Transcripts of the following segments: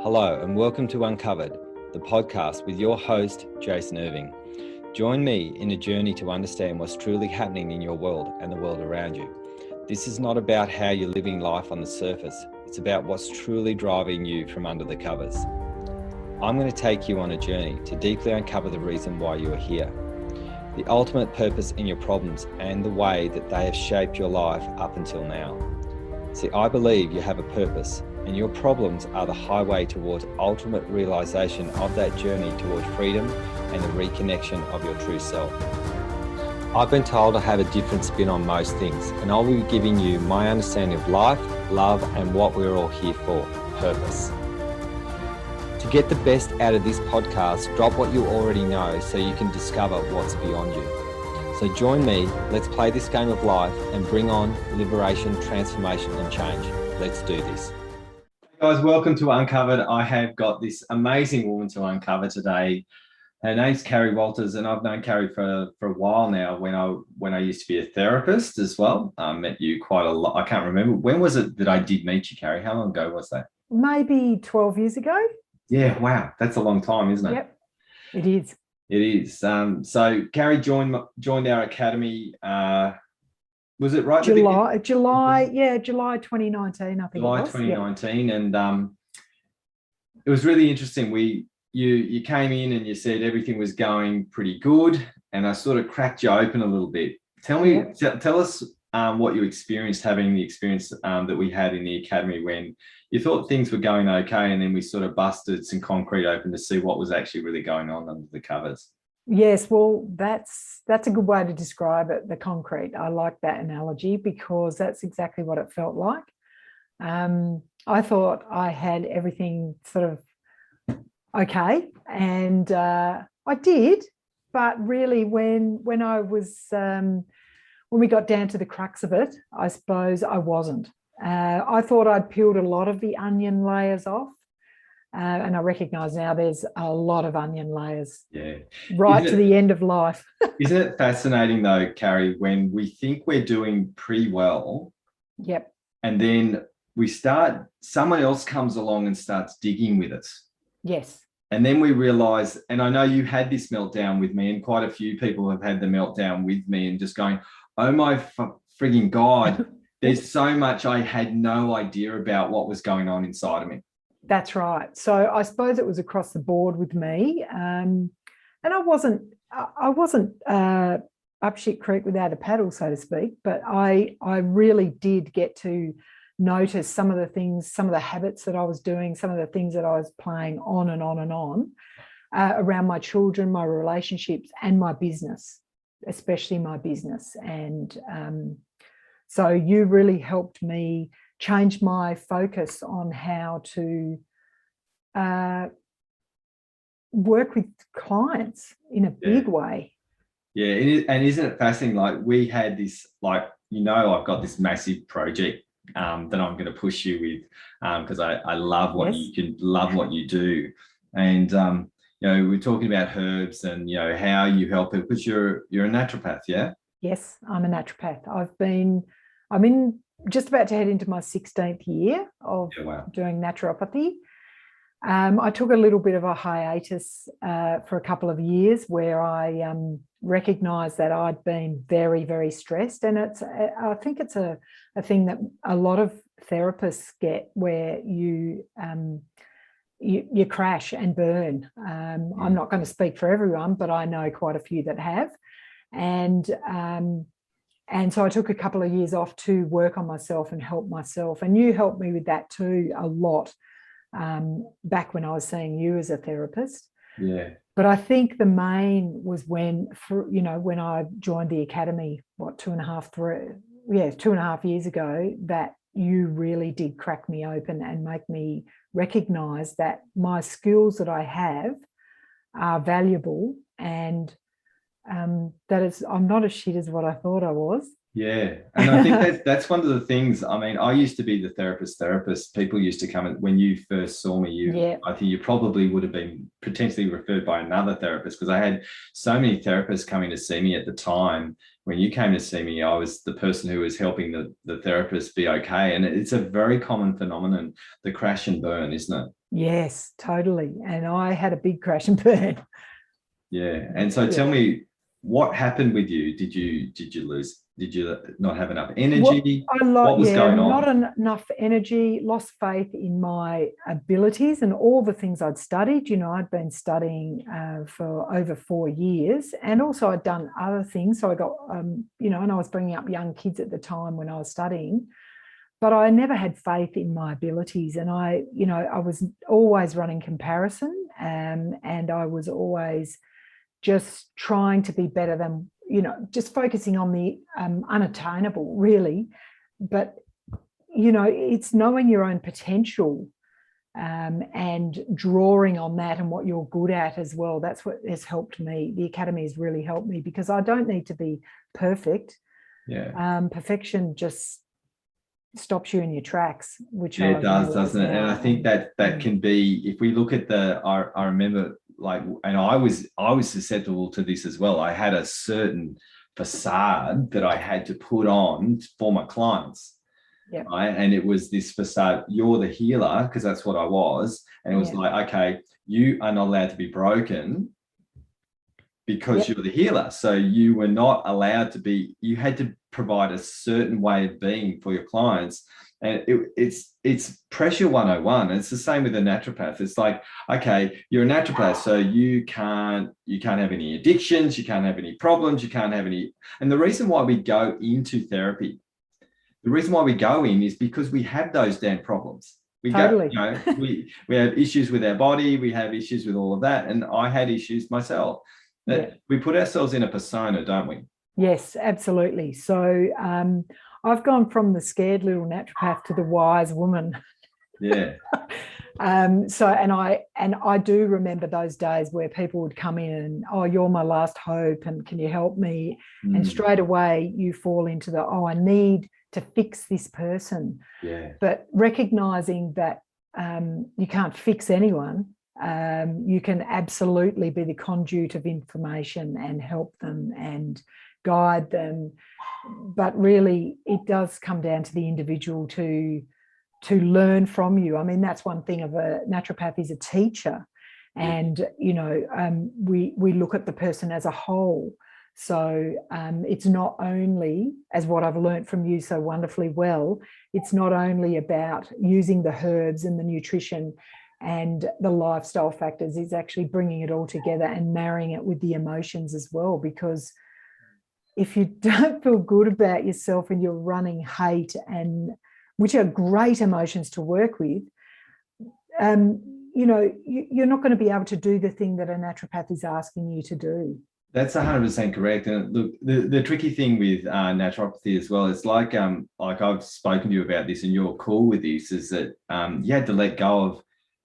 Hello and welcome to Uncovered, the podcast with your host, Jason Irving. Join me in a journey to understand what's truly happening in your world and the world around you. This is not about how you're living life on the surface. It's about what's truly driving you from under the covers. I'm going to take you on a journey to deeply uncover the reason why you are here, the ultimate purpose in your problems and the way that they have shaped your life up until now. See, I believe you have a purpose, and your problems are the highway towards ultimate realization of that journey towards freedom and the reconnection of your true self. I've been told I have a different spin on most things, and I'll be giving you my understanding of life, love, and what we're all here for, purpose. To get the best out of this podcast, drop what you already know so you can discover what's beyond you. So join me, let's play this game of life and bring on liberation, transformation, and change. Let's do this. Hey guys, welcome to Uncovered. I have got this amazing woman to uncover today. Her name's Carrie Walters, and I've known Carrie for a while now. When I used to be a therapist as well, I met you quite a lot. I can't remember, when was it that I did meet you, Carrie? How long ago was that? Maybe 12 years ago. Yeah, wow, that's a long time, isn't it? Yep, it is. It is. So Carrie joined our academy. Was it right? July 2019. I think July it was. 2019, yep. And it was really interesting. You came in and you said everything was going pretty good, and I sort of cracked you open a little bit. Tell us what you experienced, having the experience that we had in the academy when you thought things were going okay, and then we sort of busted some concrete open to see what was actually really going on under the covers. Yes, well, that's a good way to describe it, the concrete. I like that analogy because that's exactly what it felt like. I thought I had everything sort of okay, and I did, but really when we got down to the crux of it, I suppose I wasn't. I thought I'd peeled a lot of the onion layers off. And I recognise now there's a lot of onion layers, right to the end of life. Isn't it fascinating though, Carrie, when we think we're doing pretty well, yep, and then someone else comes along and starts digging with us. Yes. And then we realise, and I know you had this meltdown with me, and quite a few people have had the meltdown with me and just going, oh my frigging God, there's so much I had no idea about what was going on inside of me. That's right. So I suppose it was across the board with me, and I wasn't up shit creek without a paddle, so to speak. But I really did get to notice some of the things, some of the habits that I was doing, some of the things that I was playing on and on and on around my children, my relationships, and my business, especially my business. And so you really helped me change my focus on how to work with clients in a big way. Yeah, and isn't it fascinating? Like we had this, I've got this massive project that I'm going to push you with because I love what what you do, and we're talking about herbs and how you help people because you're a naturopath, yeah? Yes, I'm a naturopath. I'm in just about to head into my 16th year of doing naturopathy. I took a little bit of a hiatus for a couple of years where I recognised that I'd been very, very stressed, and I think it's a thing that a lot of therapists get where you crash and burn. I'm not going to speak for everyone, but I know quite a few that have, and so I took a couple of years off to work on myself and help myself. And you helped me with that too a lot back when I was seeing you as a therapist. Yeah. But I think the main was when I joined the academy, 2.5 years ago, that you really did crack me open and make me recognise that my skills that I have are valuable, and I'm not as shit as what I thought I was. Yeah. And I think that's one of the things. I mean, I used to be the therapist. People used to come, and when you first saw me, Yeah. I think you probably would have been potentially referred by another therapist, because I had so many therapists coming to see me at the time. When you came to see me, I was the person who was helping the therapist be okay. And it's a very common phenomenon, the crash and burn, isn't it? Yes, totally. And I had a big crash and burn. Yeah. And so tell Yeah. me, what happened with you? Did you lose? Did you not have enough Well, energy? I like, What was yeah, going not on? enough energy, lost faith in my abilities and all the things I'd studied. I'd been studying for over 4 years, and also I'd done other things. So I got, and I was bringing up young kids at the time when I was studying, but I never had faith in my abilities. And I was always running comparison, and I was always just trying to be better than, just focusing on the unattainable, really. But, it's knowing your own potential, and drawing on that and what you're good at as well. That's what has helped me. The academy has really helped me, because I don't need to be perfect. Yeah. Perfection just stops you in your tracks, which Yeah, I it does, realize doesn't it? And I now. think that can be, if we look at I remember, like, and I was susceptible to this as well. I had a certain facade that I had to put on for my clients. Yeah. Right. And it was this facade, you're the healer, because that's what I was. And it was Yeah. like, okay, you are not allowed to be broken because Yep. you're the healer. So you were not allowed to be, you had to provide a certain way of being for your clients. And it's pressure 101. It's the same with a naturopath. It's like, okay, you're a naturopath, so you can't have any addictions, you can't have any problems, you can't have any. And the reason why we go into therapy, the reason why we go in is because we have those damn problems. We go, Totally. we have issues with our body, we have issues with all of that. And I had issues myself. Yeah. That we put ourselves in a persona, don't we? Yes, absolutely. So I've gone from the scared little naturopath to the wise woman. Yeah. And I do remember those days where people would come in and, oh, you're my last hope, and can you help me? And straight away you fall into the, oh, I need to fix this person. Yeah. But recognizing that you can't fix anyone, you can absolutely be the conduit of information and help them and guide them. But really, it does come down to the individual to learn from you. I mean, that's one thing of a naturopath is a teacher, and we look at the person as a whole. So it's not only, as what I've learned from you so wonderfully well, it's not only about using the herbs and the nutrition and the lifestyle factors, it's actually bringing it all together and marrying it with the emotions as well. Because if you don't feel good about yourself and you're running hate, and which are great emotions to work with, you're not going to be able to do the thing that a naturopath is asking you to do. That's 100% correct. And look, the tricky thing with naturopathy as well, it's like I've spoken to you about this, and you're cool with this, is that you had to let go of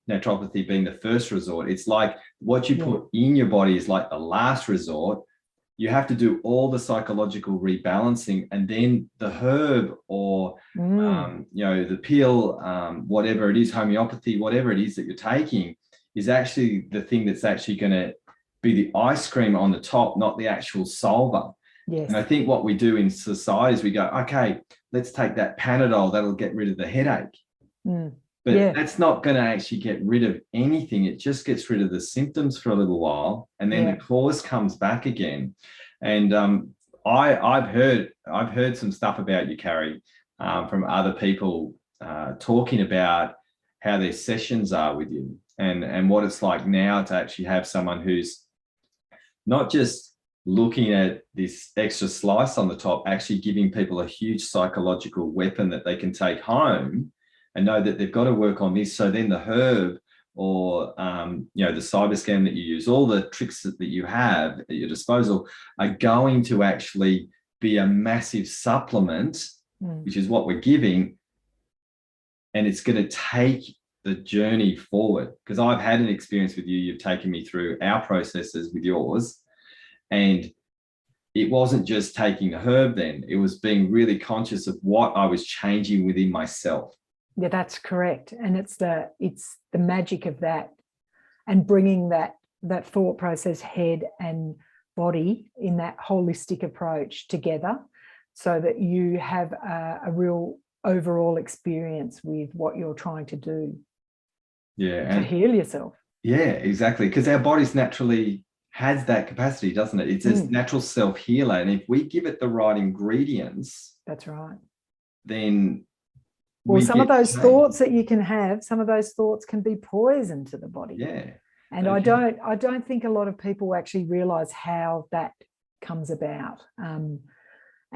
naturopathy being the first resort. It's like what you put in your body is like the last resort. You have to do all the psychological rebalancing, and then the herb or the pill, whatever it is, homeopathy, whatever it is that you're taking, is actually the thing that's actually going to be the ice cream on the top, not the actual solver. Yes. And I think what we do in society is we go, okay, let's take that Panadol, that'll get rid of the headache. But that's not going to actually get rid of anything. It just gets rid of the symptoms for a little while, and then the cause comes back again. And I've heard some stuff about you, Carrie, from other people talking about how their sessions are with you, and what it's like now to actually have someone who's not just looking at this extra slice on the top, actually giving people a huge psychological weapon that they can take home and know that they've got to work on this. So then the herb or the cyber scan that you use, all the tricks that you have at your disposal are going to actually be a massive supplement, which is what we're giving. And it's going to take the journey forward. Because I've had an experience with you. You've taken me through our processes with yours. And it wasn't just taking a herb then, it was being really conscious of what I was changing within myself. Yeah, that's correct. And it's the magic of that, and bringing that thought process, head and body, in that holistic approach together, so that you have a real overall experience with what you're trying to do. Yeah. To heal yourself. Yeah, exactly. Because our body's naturally has that capacity, doesn't it? It's a natural self-healer. And if we give it the right ingredients, that's right. Then some of those thoughts that you can have, some of those thoughts can be poison to the body. Yeah. And I don't think a lot of people actually realize how that comes about. And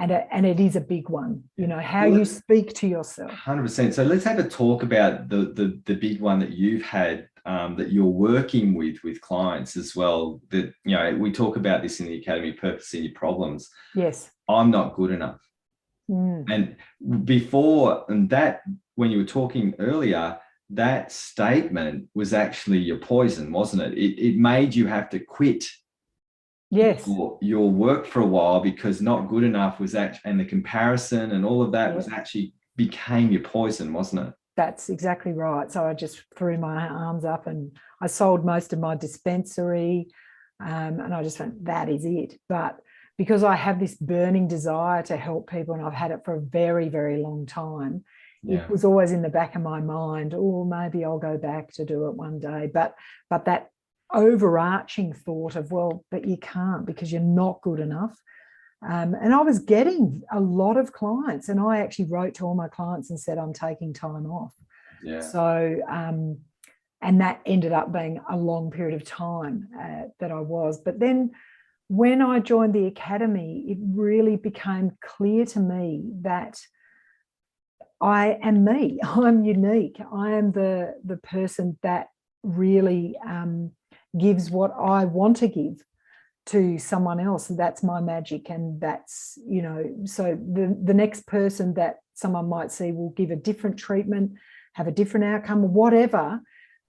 it is a big one, you know, how you speak to yourself. 100%. So let's have a talk about the big one that you've had, that you're working with clients as well. That, you know, we talk about this in the Academy, Purpose in Your Problems. Yes. I'm not good enough. And before, and that, when you were talking earlier, that statement was actually your poison, wasn't it? It made you have to quit. Yes. Your work for a while, because not good enough was and the comparison and all of that was actually became your poison, wasn't it? That's exactly right. So I just threw my arms up and I sold most of my dispensary, and I just went, that is it. But because I have this burning desire to help people, and I've had it for a very, very long time, it was always in the back of my mind, oh, maybe I'll go back to do it one day. But that overarching thought of, well, but you can't because you're not good enough. And I was getting a lot of clients, and I actually wrote to all my clients and said, I'm taking time off. Yeah. So, and that ended up being a long period of time that I was. But then when I joined the Academy, it really became clear to me that I am me. I'm unique. I am the person that really gives what I want to give to someone else. That's my magic. And that's, you know, so the next person that someone might see will give a different treatment, have a different outcome, whatever.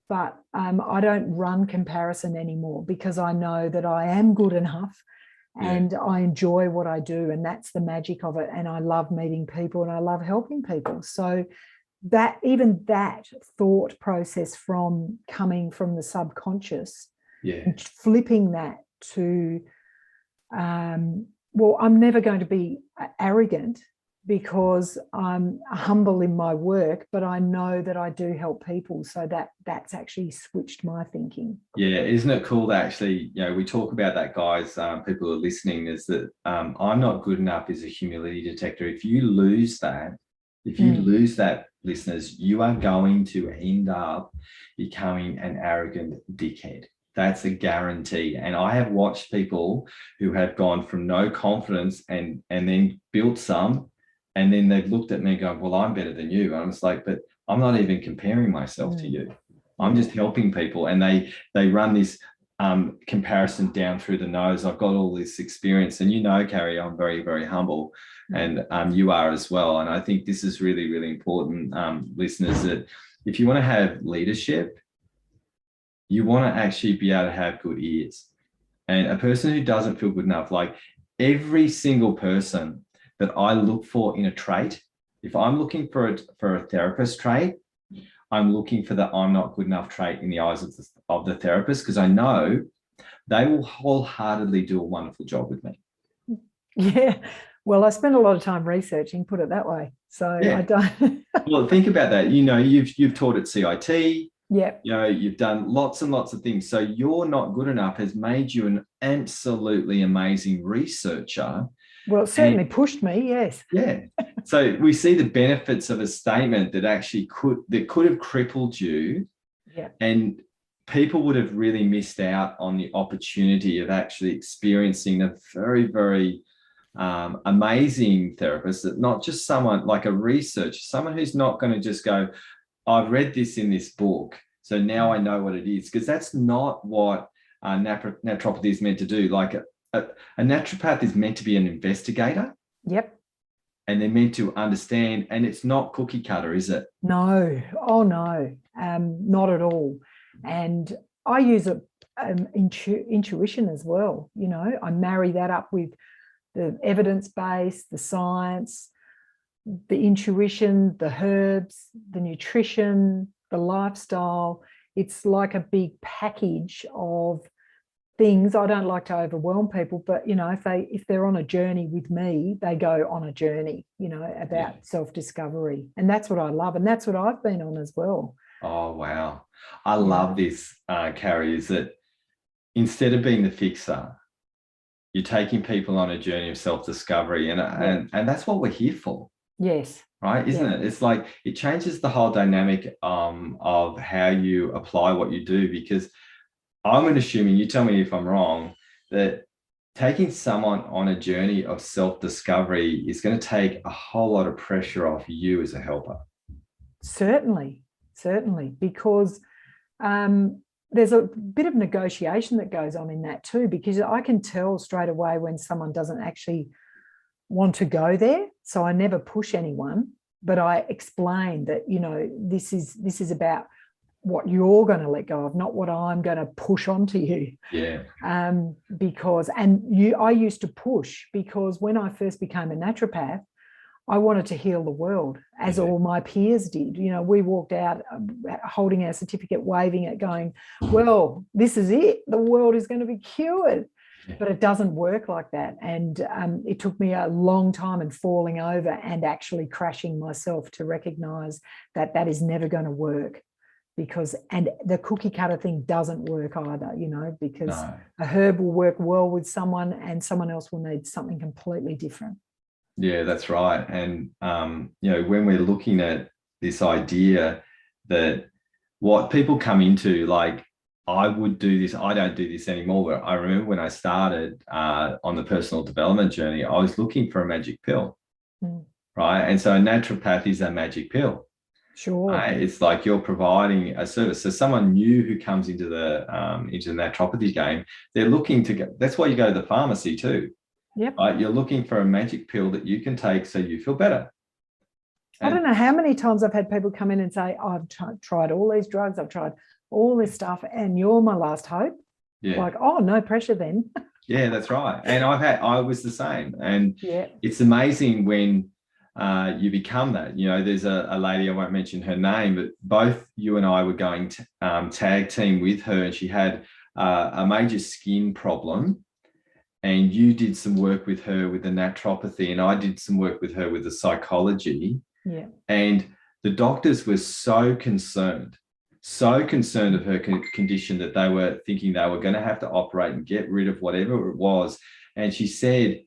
But I don't run comparison anymore, because I know that I am good enough and I enjoy what I do. And that's the magic of it. And I love meeting people and I love helping people. So that, even that thought process from coming from the subconscious, and flipping that to, well, I'm never going to be arrogant because I'm humble in my work, but I know that I do help people. So that's actually switched my thinking. Yeah, isn't it cool that actually, you know, we talk about that, guys, people who are listening, is that I'm not good enough is a humility detector. If you lose that, listeners, you are going to end up becoming an arrogant dickhead. That's a guarantee. And I have watched people who have gone from no confidence and then built some, and then they've looked at me and gone, well, I'm better than you. And I'm just like, but I'm not even comparing myself to you. I'm just helping people. And they run this comparison down through the nose. I've got all this experience. And you know, Carrie, I'm very, very humble. And you are as well. And I think this is really, really important, listeners, that if you want to have leadership, you want to actually be able to have good ears. And a person who doesn't feel good enough, like every single person that I look for in a trait, if I'm looking for a therapist trait, I'm looking for the I'm not good enough trait in the eyes of the therapist, because I know they will wholeheartedly do a wonderful job with me. Yeah. Well, I spend a lot of time researching, put it that way. So I don't. Well, think about that. You know, you've taught at CIT. Yeah. You know, you've done lots and lots of things. So you're not good enough has made you an absolutely amazing researcher. Well, it certainly pushed me, yes. Yeah. So we see the benefits of a statement that actually could have crippled you. Yeah. And people would have really missed out on the opportunity of actually experiencing a very, very amazing therapist, that not just someone like a researcher, someone who's not going to just go, I've read this in this book, so now I know what it is, because that's not what naturopathy is meant to do. Like a naturopath is meant to be an investigator. Yep. And they're meant to understand, and it's not cookie cutter, is it? No. Oh, no, not at all. And I use intuition as well. You know, I marry that up with the evidence-based, the science, the intuition, the herbs, the nutrition, the lifestyle. It's like a big package of things. I don't like to overwhelm people, but if they're on a journey with me, they go on a journey, about self-discovery. And that's what I love. And that's what I've been on as well. Oh, wow. I love this, Carrie, is that instead of being the fixer, you're taking people on a journey of self-discovery. And that's what we're here for. Yes. Right, isn't it? It's like it changes the whole dynamic of how you apply what you do, because I'm assuming, you tell me if I'm wrong, that taking someone on a journey of self-discovery is going to take a whole lot of pressure off you as a helper. Certainly, because there's a bit of negotiation that goes on in that too, because I can tell straight away when someone doesn't actually want to go there. So I never push anyone, but I explain that, this is about what you're going to let go of, not what I'm going to push onto you. Yeah. I used to push, because when I first became a naturopath, I wanted to heal the world, as all my peers did. We walked out holding our certificate, waving it, going, well, this is it. The world is going to be cured. But it doesn't work like that. And it took me a long time and falling over and actually crashing myself to recognize that that is never going to work, and the cookie cutter thing doesn't work either, because a herb will work well with someone and someone else will need something completely different. Yeah, that's right. And, when we're looking at this idea that what people come into, like, I would do this, I don't do this anymore. But I remember when I started on the personal development journey, I was looking for a magic pill, right? And so naturopathy is a magic pill. Sure. It's like you're providing a service. So someone new who comes into the naturopathy game, they're looking to go. That's why you go to the pharmacy too. Yep. Right? You're looking for a magic pill that you can take so you feel better. I don't know how many times I've had people come in and say, I've tried all these drugs, I've tried all this stuff, and you're my last hope. Yeah. Like, oh, no pressure then. Yeah, that's right. And I was the same. And yeah, it's amazing when you become that. There's a lady, I won't mention her name, but both you and I were going to tag team with her, and she had a major skin problem. And you did some work with her with the naturopathy, and I did some work with her with the psychology. Yeah. And the doctors were so concerned of her condition that they were thinking they were going to have to operate and get rid of whatever it was. And she said,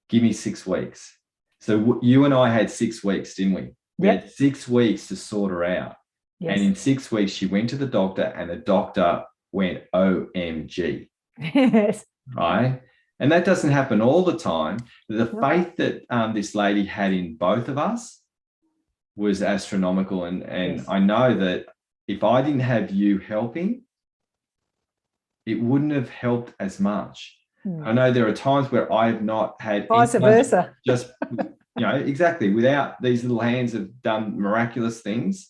give me 6 weeks. So you and I had 6 weeks, didn't we? We had 6 weeks to sort her out. Yes. And in 6 weeks, she went to the doctor, and the doctor went, OMG. Yes. Right? And that doesn't happen all the time. The faith that this lady had in both of us was astronomical. And yes. I know that if I didn't have you helping, it wouldn't have helped as much. I know there are times where I have not had vice versa. Just, exactly. Without these little hands have done miraculous things.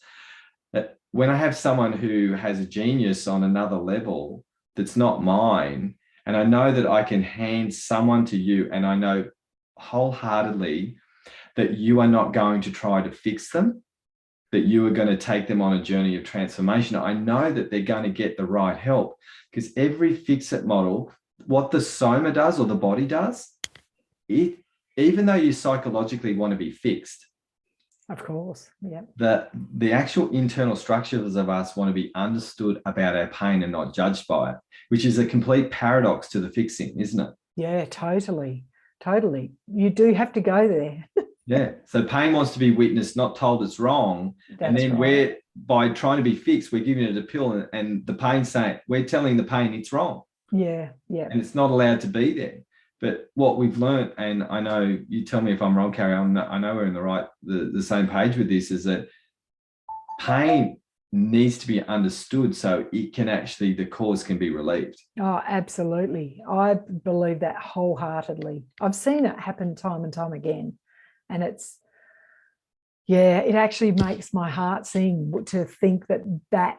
When I have someone who has a genius on another level that's not mine, and I know that I can hand someone to you, and I know wholeheartedly that you are not going to try to fix them, that you are going to take them on a journey of transformation. I know that they're going to get the right help, because every fix-it model, what the soma does or the body does, even though you psychologically want to be fixed, of course, yeah, the actual internal structures of us want to be understood about our pain and not judged by it, which is a complete paradox to the fixing, isn't it? Yeah, totally. You do have to go there. Yeah. So pain wants to be witnessed, not told it's wrong. And then by trying to be fixed, we're giving it a pill, and the pain's saying, we're telling the pain it's wrong. Yeah. And it's not allowed to be there. But what we've learned, and I know you tell me if I'm wrong, Carrie, I know we're in the same page with this, is that pain needs to be understood so it can actually, the cause can be relieved. Oh, absolutely. I believe that wholeheartedly. I've seen it happen time and time again. And it actually makes my heart sing to think that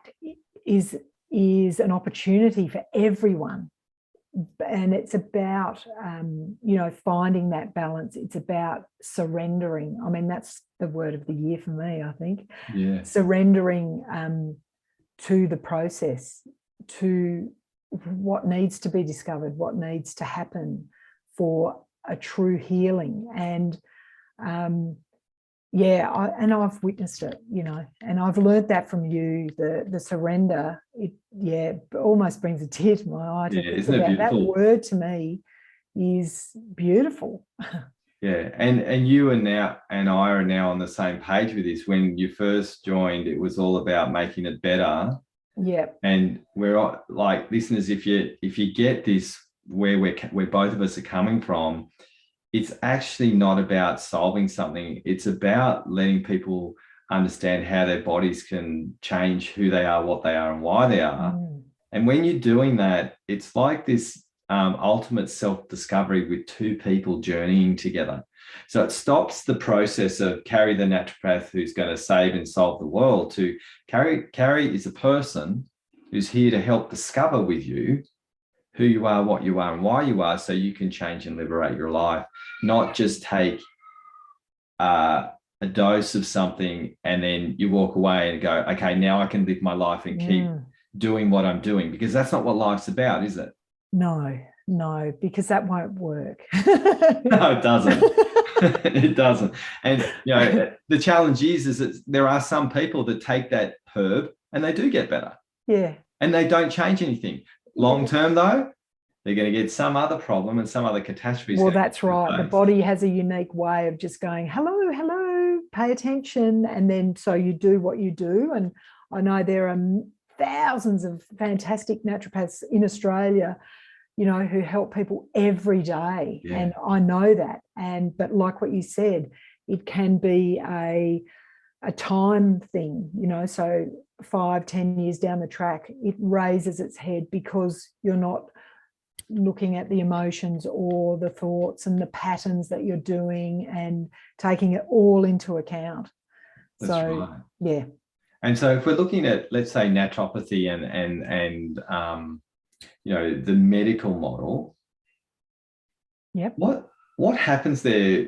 is an opportunity for everyone. and it's about, finding that balance. It's about surrendering. I mean, that's the word of the year for me, I think. Yeah. Surrendering to the process, to what needs to be discovered, what needs to happen for a true healing. And I've witnessed it, and I've learned that from you. The surrender, it almost brings a tear to my eye to think Isn't it about. That beautiful? word to me is beautiful. Yeah, and you and I are now on the same page with this. When you first joined, it was all about making it better. Yeah. And we're like, listeners, if you get this, where both of us are coming from, it's actually not about solving something. It's about letting people understand how their bodies can change who they are, what they are, and why they are. And when you're doing that, it's like this ultimate self-discovery with two people journeying together. So it stops the process of Carrie the naturopath who's going to save and solve the world to Carrie is a person who's here to help discover with you who you are, what you are, and why you are, so you can change and liberate your life, not just take a dose of something and then you walk away and go, okay, now I can live my life and keep doing what I'm doing, because that's not what life's about, is it? No, because that won't work. No, it doesn't. It doesn't. And the challenge is that there are some people that take that herb and they do get better. Yeah. And they don't change anything. Long term, though, they're going to get some other problem and some other catastrophe. Well, that's right. The body has a unique way of just going, hello, pay attention. And then so you do what you do. And I know there are thousands of fantastic naturopaths in Australia, who help people every day. Yeah. And I know that. But like what you said, it can be a time thing, so 5-10 years down the track, it raises its head because you're not looking at the emotions or the thoughts and the patterns that you're doing and taking it all into account. That's right. Yeah. And so if we're looking at, let's say, naturopathy and the medical model, yep. What happens there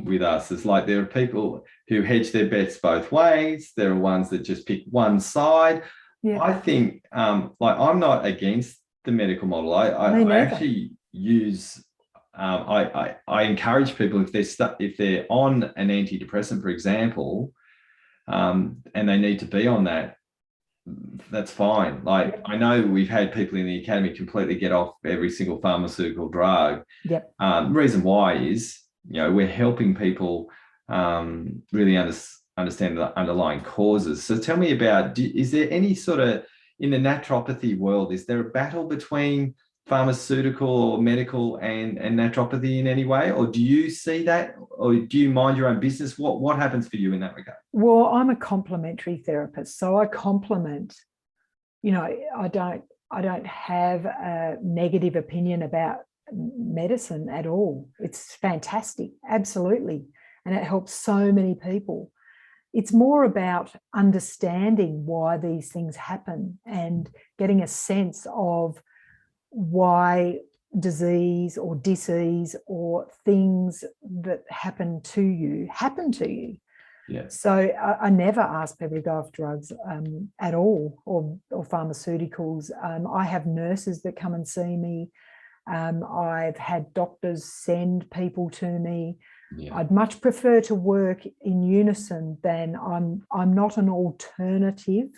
with us is, like, there are people who hedge their bets both ways. There are ones that just pick one side. Yeah. I think, I'm not against the medical model. I actually use, I encourage people, if they're on an antidepressant, for example, and they need to be on that, that's fine. Like, I know we've had people in the academy completely get off every single pharmaceutical drug. Yep. The reason why is, we're helping people really understand the underlying causes. So tell me about, is there any sort of, in the naturopathy world, is there a battle between pharmaceutical or medical and naturopathy in any way? Or do you see that? Or do you mind your own business? What happens for you in that regard? Well, I'm a complementary therapist, so I complement. I don't have a negative opinion about medicine at all. It's fantastic, absolutely, and it helps so many people. It's more about understanding why these things happen and getting a sense of why disease or disease or things that happen to you. Yeah. So I never ask people to go off drugs at all, or pharmaceuticals. I have nurses that come and see me. I've had doctors send people to me. Yeah. I'd much prefer to work in unison than I'm not an alternative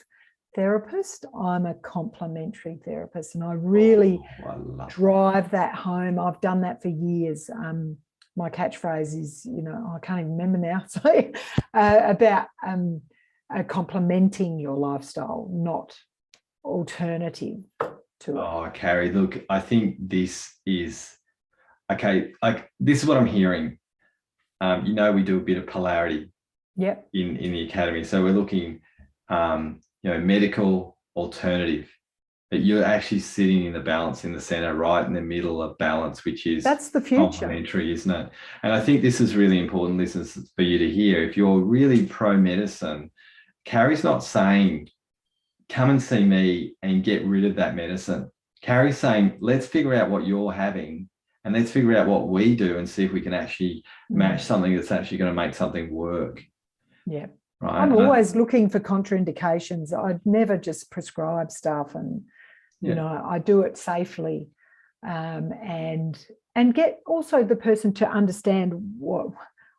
therapist. I'm a complementary therapist, and I really drive that home. I've done that for years. My catchphrase is, I can't even remember now, so about complementing your lifestyle, not alternative to it. Oh, Carrie, look, I think this is, okay, like, this is what I'm hearing. We do a bit of polarity. Yep. in the academy. So we're looking, medical, alternative. But you're actually sitting in the balance, in the center, right in the middle of balance, which is, that's the future. Complementary, isn't it? And I think this is really important, listeners, for you to hear. If you're really pro-medicine, Carrie's not saying, come and see me and get rid of that medicine. Carrie's saying, let's figure out what you're having and let's figure out what we do and see if we can actually match something that's actually going to make something work. Yeah. Right. I'm always looking for contraindications. I'd never just prescribe stuff, and you know, I do it safely, and get also the person to understand what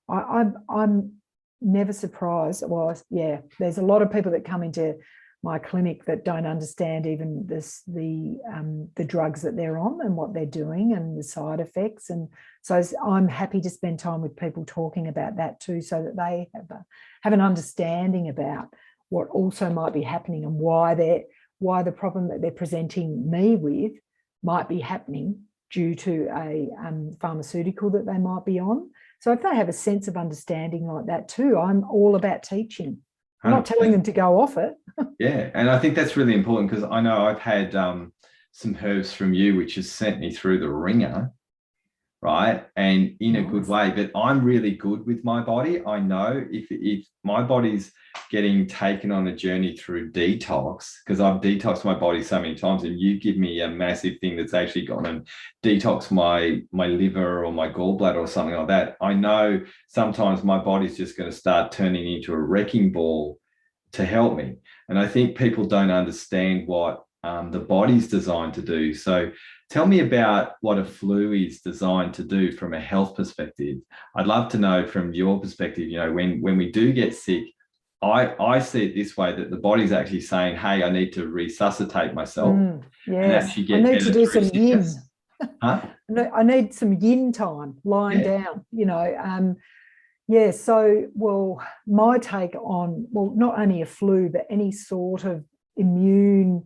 I'm never surprised. Well, yeah, there's a lot of people that come into my clinic that don't understand even the drugs that they're on and what they're doing and the side effects. And so I'm happy to spend time with people talking about that too, so that they have an understanding about what also might be happening and why the problem that they're presenting me with might be happening due to a pharmaceutical that they might be on. So if they have a sense of understanding like that too, I'm all about teaching. I'm not telling them to go off it. Yeah, and I think that's really important, because I know I've had some herbs from you which has sent me through the ringer, right? And in a good way, but I'm really good with my body. I know if my body's getting taken on a journey through detox, because I've detoxed my body so many times, and you give me a massive thing that's actually gone and detox my liver or my gallbladder or something like that. I know sometimes my body's just going to start turning into a wrecking ball to help me. And I think people don't understand what the body's designed to do. So tell me about what a flu is designed to do from a health perspective. I'd love to know from your perspective, you know, when we do get sick, I see it this way, that the body's actually saying, hey, I need to resuscitate myself. Yes, I need to do some yin. Huh? I need some yin time lying down, you know. Yeah, so, well, my take on, well, not only a flu, but any sort of immune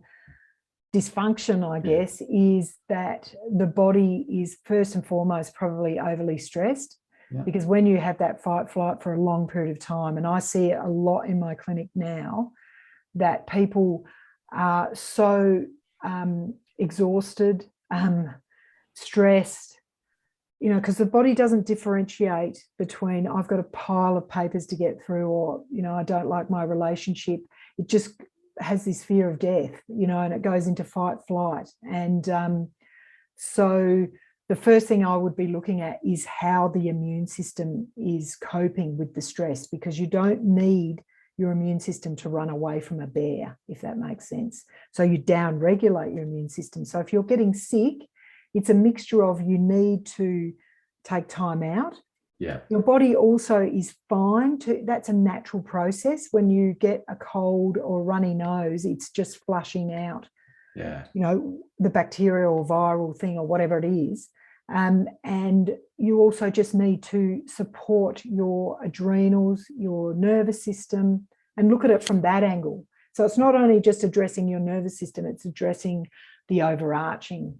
dysfunction, I guess, is that the body is first and foremost probably overly stressed. Because when you have that fight flight for a long period of time, and I see it a lot in my clinic now, that people are so exhausted, stressed, you know, because the body doesn't differentiate between I've got a pile of papers to get through, or, you know, I don't like my relationship. It just has this fear of death, you know, and it goes into fight flight. And so the first thing I would be looking at is how the immune system is coping with the stress, because you don't need your immune system to run away from a bear, if that makes sense. So you down-regulate your immune system. So if you're getting sick, it's a mixture of you need to take time out. Yeah. Your body also is fine to, that's a natural process. When you get a cold or runny nose, it's just flushing out, you know, the bacterial or viral thing or whatever it is. And you also just need to support your adrenals, your nervous system, and look at it from that angle. So it's not only just addressing your nervous system, it's addressing the overarching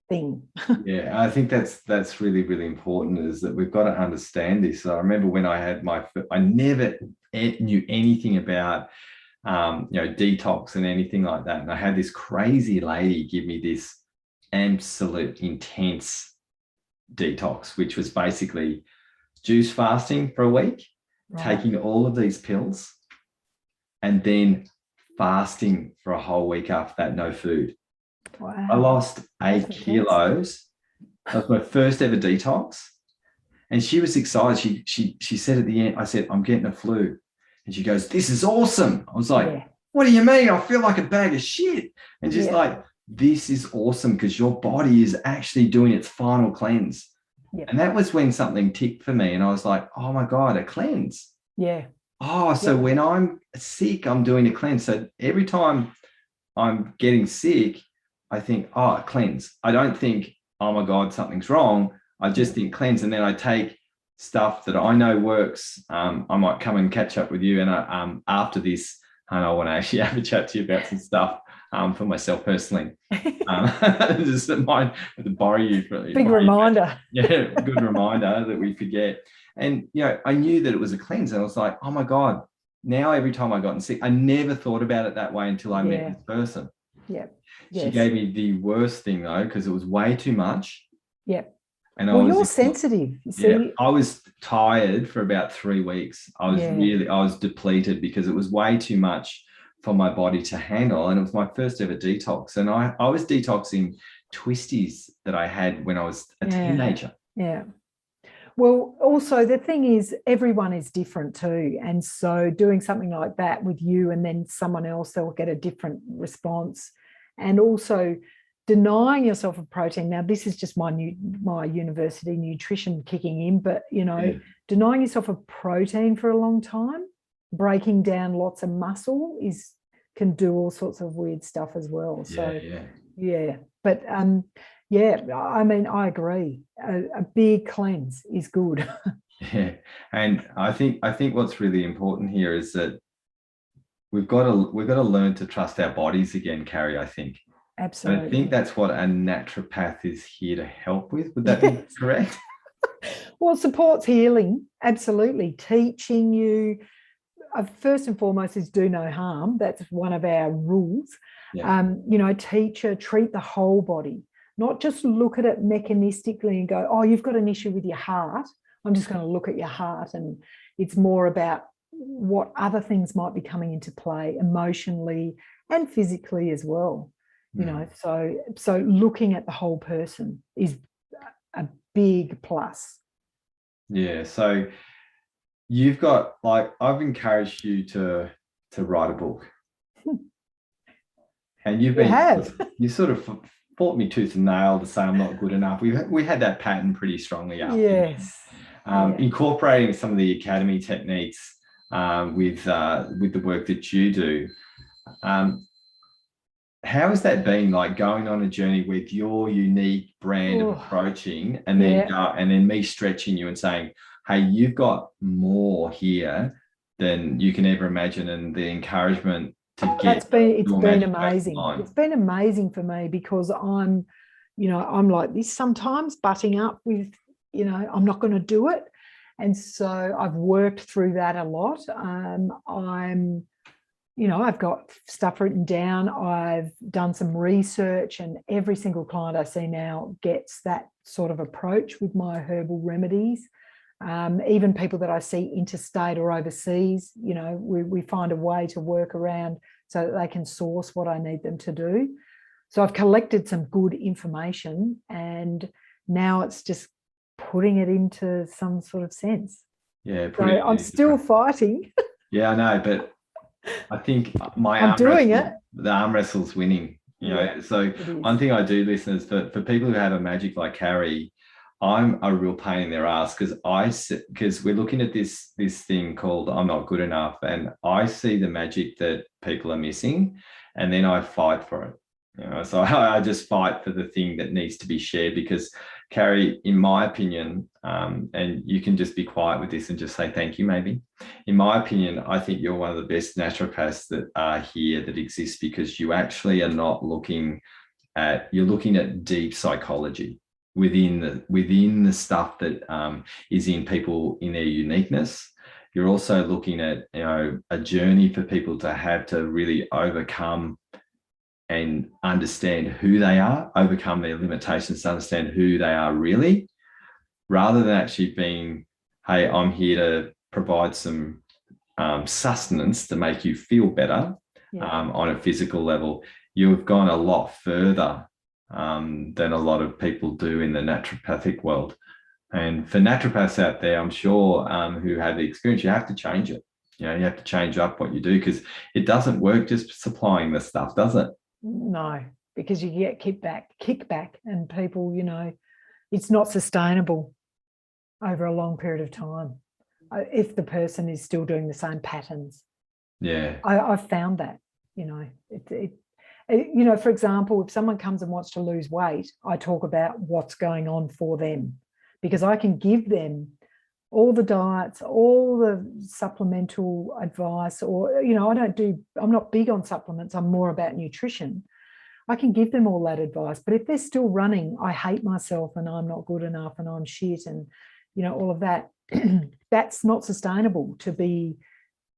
thing. Yeah, I think that's really, really important, is that we've got to understand this. So I remember when I had I never knew anything about you know, detox and anything like that. And I had this crazy lady give me this absolute intense detox, which was basically juice fasting for a week, taking all of these pills, and then fasting for a whole week after that, no food. Wow. I lost 8 kilos. That was my first ever detox. And she was excited. She said at the end, I said, I'm getting a flu. And she goes, this is awesome. I was like, what do you mean? I feel like a bag of shit. And she's like, this is awesome, because your body is actually doing its final cleanse. And that was when something ticked for me. And I was like, oh my God, a cleanse. Oh, so when I'm sick, I'm doing a cleanse. So every time I'm getting sick, I think, oh, a cleanse. I don't think, oh my God, something's wrong. I just think cleanse. And then I take stuff that I know works. I might come and catch up with you. And after this, and I want to actually have a chat to you about some stuff for myself personally. Just to borrow you. Big reminder. Good reminder that we forget. And, you know, I knew that it was a cleanse. And I was like, oh my God, now every time I got sick, I never thought about it that way until I met this person. She gave me the worst thing though, because it was way too much. And well, you're sensitive. You see? I was tired for about 3 weeks. I was depleted, because it was way too much for my body to handle. And it was my first ever detox. And I was detoxing twisties that I had when I was a teenager. Yeah. Well, also the thing is, everyone is different too. And so doing something like that with you and then someone else, they'll get a different response. And also denying yourself of protein. Now, this is just my university nutrition kicking in, but, you know, denying yourself of protein for a long time, breaking down lots of muscle can do all sorts of weird stuff as well. So, yeah. But, yeah, I mean, I agree. A big cleanse is good. Yeah, and I think what's really important here is that we've got to learn to trust our bodies again, Carrie. I think. Absolutely. And I think that's what a naturopath is here to help with. Would that be correct? Well, it supports healing. Absolutely, teaching you. First and foremost is do no harm. That's one of our rules. Yeah. You know, treat the whole body. Not just look at it mechanistically and go, oh, you've got an issue with your heart. I'm just going to look at your heart. And it's more about what other things might be coming into play emotionally and physically as well. You know, so looking at the whole person is a big plus. Yeah. So you've got, like, I've encouraged you to write a book. And you sort of fought me tooth and nail to say I'm not good enough. We had that pattern pretty strongly up. Yes. Incorporating some of the academy techniques with the work that you do. How has that been, like, going on a journey with your unique brand of approaching, and then me stretching you and saying, hey, you've got more here than you can ever imagine, and the encouragement to get it's been amazing. It's been amazing for me because I'm like this sometimes, butting up with, you know, I'm not going to do it. And so I've worked through that a lot. I've got stuff written down. I've done some research, and every single client I see now gets that sort of approach with my herbal remedies. Even people that I see interstate or overseas, you know, we find a way to work around so that they can source what I need them to do. So I've collected some good information, and now it's just putting it into some sort of sense. Yeah, so I'm still fighting. Yeah, I know, but I think the arm wrestle's winning. You know, so one thing I do, listeners, for people who have a magic like Carrie, I'm a real pain in their ass because we're looking at this thing called I'm not good enough, and I see the magic that people are missing, and then I fight for it. You know, so I just fight for the thing that needs to be shared, because Carrie, in my opinion, and you can just be quiet with this and just say thank you, maybe. In my opinion, I think you're one of the best naturopaths that are here, that exists, because you actually are not looking at, you're looking at deep psychology within the stuff that is in people in their uniqueness. You're also looking at, you know, a journey for people to have to really overcome and understand who they are, overcome their limitations, to understand who they are really, rather than actually being, hey, I'm here to provide some sustenance to make you feel better on a physical level. You've gone a lot further than a lot of people do in the naturopathic world. And for naturopaths out there, I'm sure, who have the experience, you have to change it. You know, you have to change up what you do, because it doesn't work just supplying the stuff, does it? No, because you get kickback, and people, you know, it's not sustainable over a long period of time if the person is still doing the same patterns. Yeah, I've found that, you know, you know, for example, if someone comes and wants to lose weight, I talk about what's going on for them, because I can give them all the diets, all the supplemental advice, or, you know, I'm not big on supplements. I'm more about nutrition. I can give them all that advice, but if they're still running, I hate myself and I'm not good enough and I'm shit and, you know, all of that, that's not sustainable to be,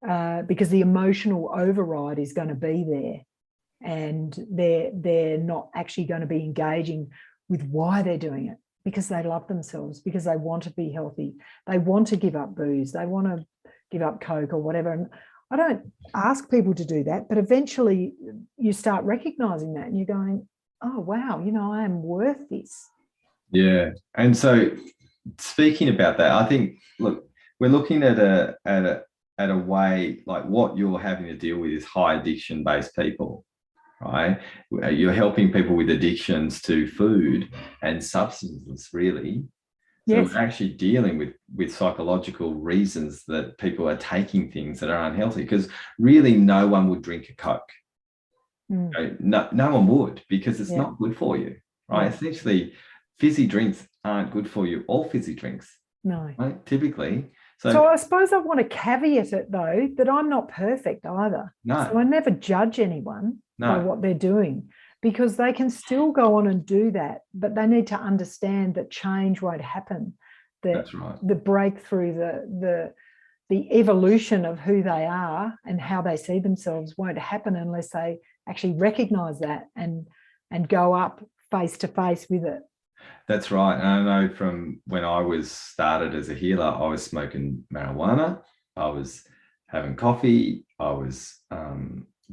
because the emotional override is going to be there, and they're not actually going to be engaging with why they're doing it, because they love themselves, because they want to be healthy, they want to give up booze, they want to give up Coke or whatever. And I don't ask people to do that, but eventually you start recognizing that and you're going, oh, wow, I am worth this. Yeah. And so speaking about that, I think, look, we're looking at a way, like what you're having to deal with is high addiction based people, right? You're helping people with addictions to food and substances, really. So Yes. we're actually dealing with psychological reasons that people are taking things that are unhealthy, because really no one would drink a Coke. No one would, because it's not good for you, right? Yeah. Essentially, fizzy drinks aren't good for you. All fizzy drinks, no, right? Typically. So I suppose I want to caveat it, though, that I'm not perfect either. No. So I never judge anyone by what they're doing, because they can still go on and do that, but they need to understand that change won't happen. That's right. The breakthrough, the evolution of who they are and how they see themselves won't happen unless they actually recognize that and go up face to face with it. That's right. And I know from when I was started as a healer, I was smoking marijuana, I was having coffee, I was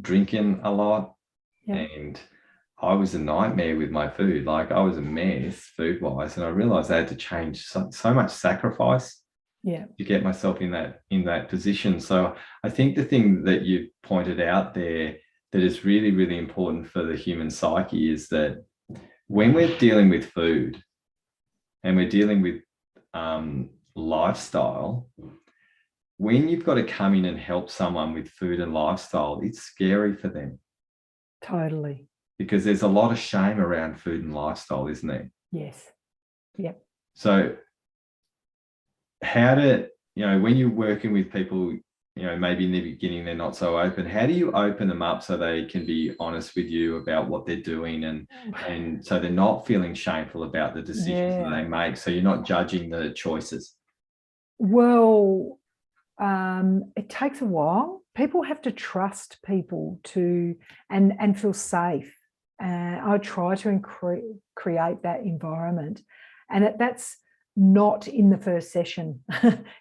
drinking a lot, and I was a nightmare with my food. Like, I was a mess food-wise, and I realized I had to change so much sacrifice to get myself in that position. So I think the thing that you pointed out there that is really, really important for the human psyche is that when we're dealing with food and we're dealing with lifestyle, when you've got to come in and help someone with food and lifestyle, it's scary for them. Totally. Because there's a lot of shame around food and lifestyle, isn't there? Yes. Yep. So how to, when you're working with people, maybe in the beginning they're not so open, how do you open them up so they can be honest with you about what they're doing, and so they're not feeling shameful about the decisions that they make, so you're not judging the choices? Well, it takes a while. People have to trust people and feel safe. I try to create that environment, and that's not in the first session.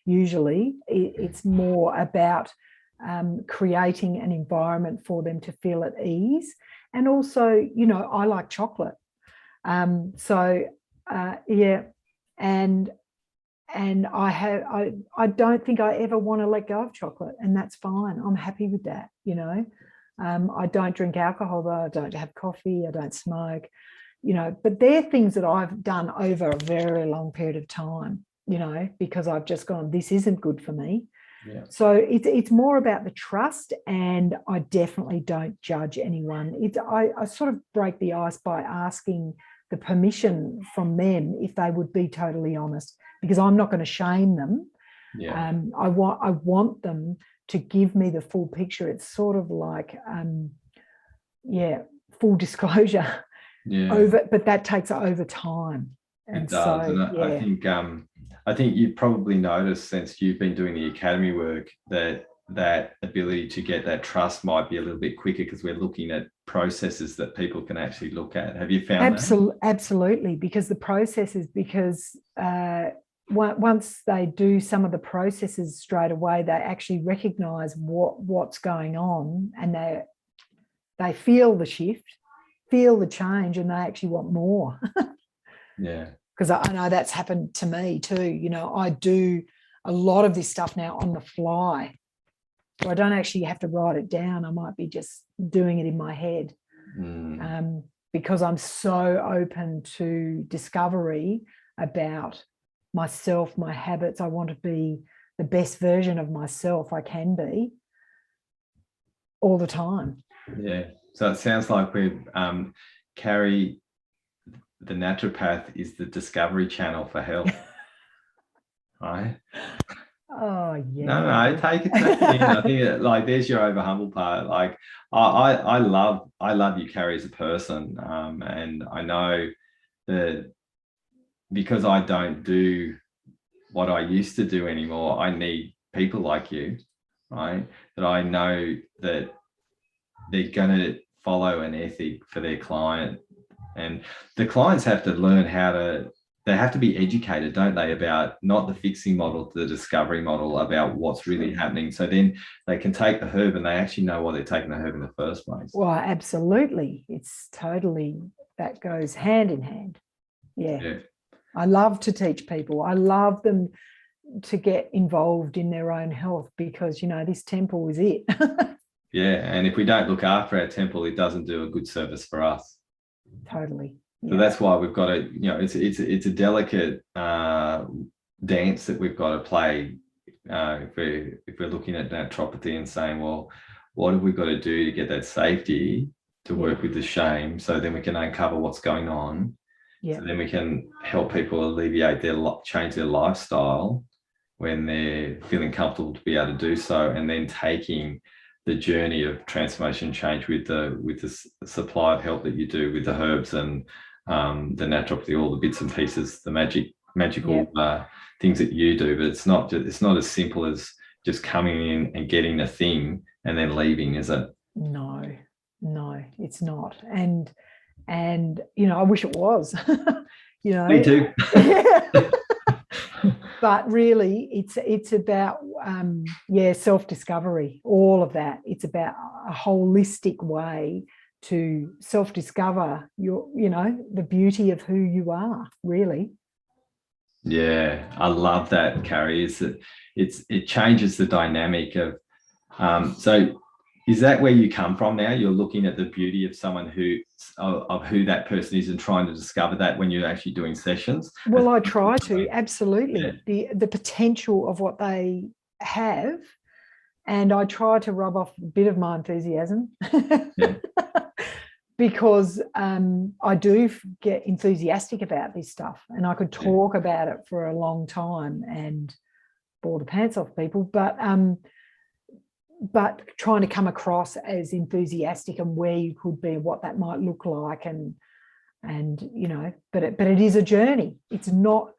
Usually it's more about creating an environment for them to feel at ease. And also, I like chocolate, and I don't think I ever want to let go of chocolate, and that's fine. I'm happy with that. I don't drink alcohol, though. I don't have coffee, I don't smoke, but they're things that I've done over a very long period of time, because I've just gone, this isn't good for me. Yeah. So it's more about the trust, and I definitely don't judge anyone. I sort of break the ice by asking the permission from them if they would be totally honest, because I'm not going to shame them. Yeah. I want them to give me the full picture. It's sort of like, full disclosure. Yeah. But that takes over time. It does. And I think you've probably noticed, since you've been doing the academy work, that ability to get that trust might be a little bit quicker, because we're looking at processes that people can actually look at. Have you found that? Absolutely, because the processes, once they do some of the processes straight away, they actually recognize what's going on, and they feel the shift, feel the change, and they actually want more. Yeah. Because I know that's happened to me too. I do a lot of this stuff now on the fly. So I don't actually have to write it down. I might be just doing it in my head, because I'm so open to discovery about myself, my habits. I want to be the best version of myself I can be all the time. Yeah. So it sounds like we've Carrie, the naturopath, is the discovery channel for health. Right? Oh yeah. No, take it in. I think like there's your over humble part. Like I love you, Carrie, as a person, and I know that because I don't do what I used to do anymore, I need people like you, right? That I know that they're gonna follow an ethic for their client, and the clients have to learn how to they have to be educated, don't they, about not the fixing model, the discovery model, about what's really happening. So then they can take the herb and they actually know why they're taking the herb in the first place. Well, absolutely. It's totally, that goes hand in hand. Yeah. I love to teach people. I love them to get involved in their own health because, you know, this temple is it. Yeah. And if we don't look after our temple, it doesn't do a good service for us. Totally. So that's why we've got to, you know, it's a delicate dance that we've got to play if we're looking at naturopathy and saying, well, what have we got to do to get that safety to work with the shame, so then we can uncover what's going on. So then we can help people alleviate change their lifestyle when they're feeling comfortable to be able to do so, and then taking the journey of transformation and change with the supply of help that you do with the herbs and the naturopathy, all the bits and pieces, the magical things that you do. But it's not as simple as just coming in and getting a thing and then leaving, is it? No, it's not. And you know, I wish it was. You know, me too. But really, it's about self-discovery, all of that. It's about a holistic way to self-discover the beauty of who you are, really. Yeah, I love that, Carrie. Is that it changes the dynamic of so is that where you come from now? You're looking at the beauty of someone of who that person is and trying to discover that when you're actually doing sessions? Well, I try to, absolutely. Yeah. The potential of what they have, and I try to rub off a bit of my enthusiasm. Yeah. Because I do get enthusiastic about this stuff, and I could talk about it for a long time and bore the pants off people, but trying to come across as enthusiastic and where you could be, what that might look like, and you know, but it is a journey. It's not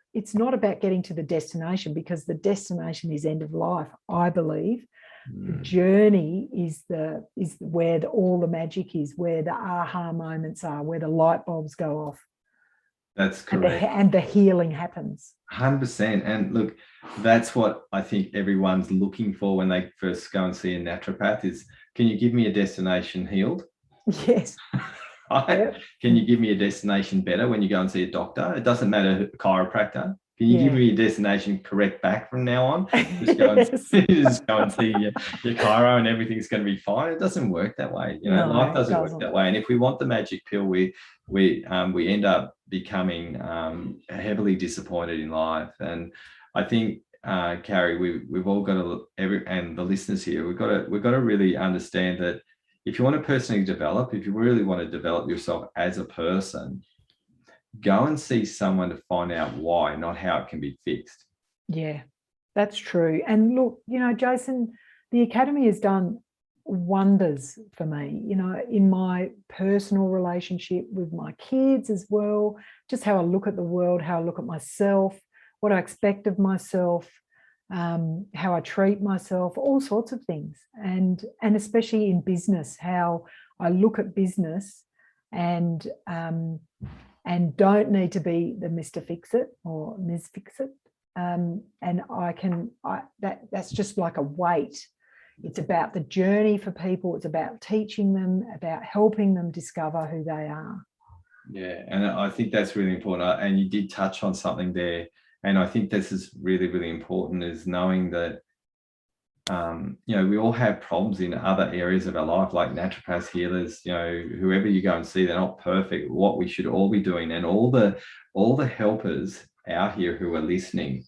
about getting to the destination, because the destination is end of life, I believe. The journey is where all the magic is, where the aha moments are, where the light bulbs go off. That's correct. And the healing happens. 100%. And look, that's what I think everyone's looking for when they first go and see a naturopath is, can you give me a destination healed? Yes. Right? Yep. Can you give me a destination better when you go and see a doctor? It doesn't matter, chiropractor. Can you give me a destination correct back from now on? Just go and see your chiro and everything's going to be fine. It doesn't work that way. You know, life doesn't work that way. And if we want the magic pill, we end up becoming heavily disappointed in life. And I think, Carrie, we've all got to, and the listeners here, we've got to really understand that if you want to personally develop, if you really want to develop yourself as a person, go and see someone to find out why, not how it can be fixed. Yeah, that's true. And look, you know, Jason, the Academy has done wonders for me, you know, in my personal relationship with my kids as well, just how I look at the world, how I look at myself, what I expect of myself, how I treat myself, all sorts of things. And especially in business, how I look at business and don't need to be the Mr. Fix-It or Ms. Fix-It. And that's just like a weight. It's about the journey for people. It's about teaching them, about helping them discover who they are. Yeah, and I think that's really important. And you did touch on something there. And I think this is really, really important, is knowing that, you know, we all have problems in other areas of our life, like naturopaths, healers, you know, whoever you go and see, they're not perfect. What we should all be doing, and all the helpers out here who are listening,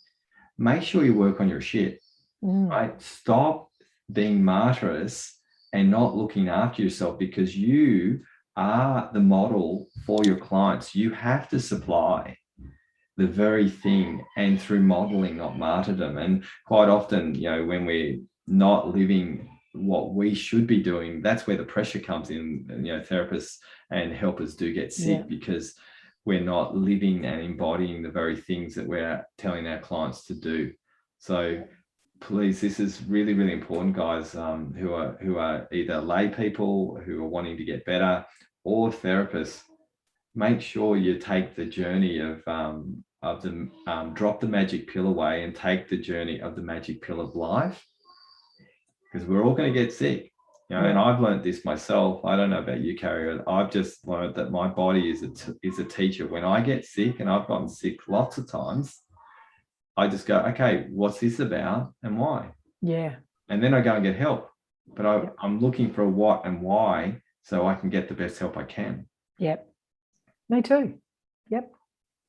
make sure you work on your shit, right? Stop being martyrous and not looking after yourself, because you are the model for your clients. You have to supply the very thing, and through modeling, not martyrdom. And quite often, you know, when we're not living what we should be doing, that's where the pressure comes in. And, you know, therapists and helpers do get sick because we're not living and embodying the very things that we're telling our clients to do. So please, this is really, really important, guys, who are either lay people who are wanting to get better, or therapists. Make sure you take the journey of of the drop the magic pill away and take the journey of the magic pill of life, because we're all going to get sick. And I've learned this myself. I don't know about you, Carrie. I've just learned that my body is a teacher. When I get sick, and I've gotten sick lots of times, I just go, okay, what's this about and why? Yeah. And then I go and get help. But I'm looking for a what and why so I can get the best help I can. Yep. Me too. Yep.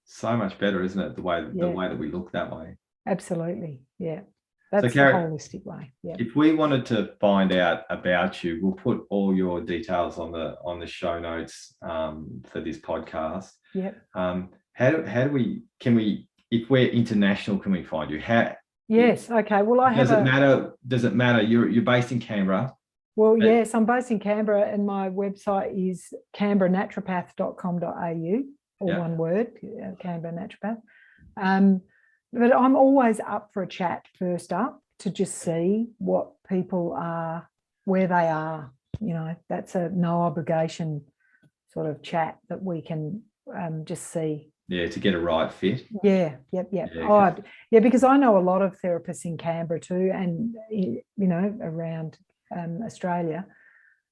So much better, isn't it? The way that we look that way. Absolutely. Yeah. That's the Carrie, holistic way. Yeah. If we wanted to find out about you, we'll put all your details on the show notes for this podcast. Yep. How do we if we're international, can we find you? Yes. Okay. Well, Does it matter? You're based in Canberra. Well, yes, I'm based in Canberra, and my website is canberranatropath.com.au, or one word, Canberra Naturopath. But I'm always up for a chat first up to just see what people are, where they are. That's a no obligation sort of chat that we can just see. Yeah, to get a right fit. Yeah, yep. Yeah, because I know a lot of therapists in Canberra too, and around Australia,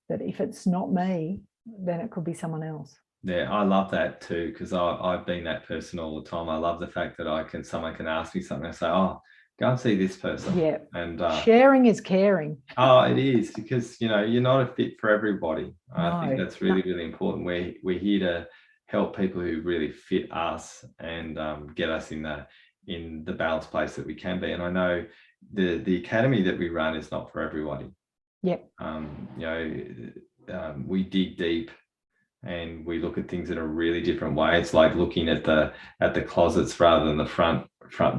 that if it's not me, then it could be someone else. Yeah, I love that too, because I've been that person all the time. I love the fact that someone can ask me something and say, oh, go and see this person. Yeah. And sharing is caring. Oh, it is, because you're not a fit for everybody. No, I think that's really, really important. We're here to help people who really fit us and get us in the balanced place that we can be. And I know the academy that we run is not for everybody. Yep. We dig deep and we look at things in a really different way. It's like looking at the closets rather than the front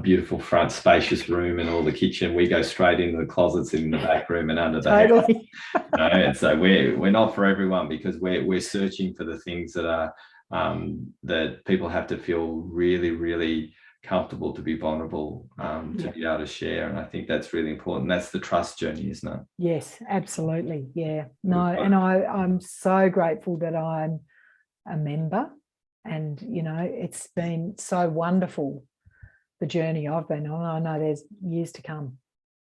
beautiful front spacious room and all the kitchen. We go straight into the closets in the back room and under the totally. house. And so we're not for everyone, because we're searching for the things that are that people have to feel really, really comfortable to be vulnerable, to be able to share. And I think that's really important. That's the trust journey, isn't it? Yes, absolutely. Yeah. No, and I'm so grateful that I'm a member, and it's been so wonderful, the journey I've been on. I know there's years to come.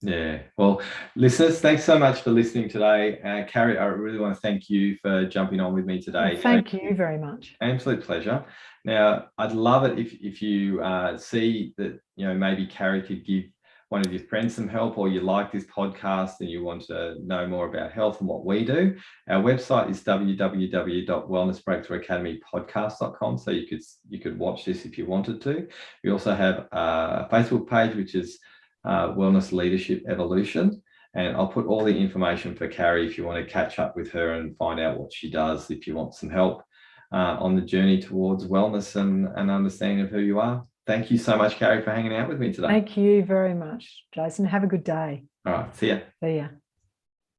Yeah. Well, listeners, thanks so much for listening today. Carrie, I really want to thank you for jumping on with me today. Well, thank you very much. Absolute pleasure. Now, I'd love it if you see that, maybe Carrie could give one of your friends some help, or you like this podcast and you want to know more about health and what we do. Our website is www.wellnessbreakthroughacademypodcast.com. So you could watch this if you wanted to. We also have a Facebook page, which is Wellness Leadership Evolution, and I'll put all the information for Carrie if you want to catch up with her and find out what she does, if you want some help on the journey towards wellness and understanding of who you are. Thank you so much, Carrie, for hanging out with me today. Thank you very much, Jason. Have a good day. All right, see ya. See ya.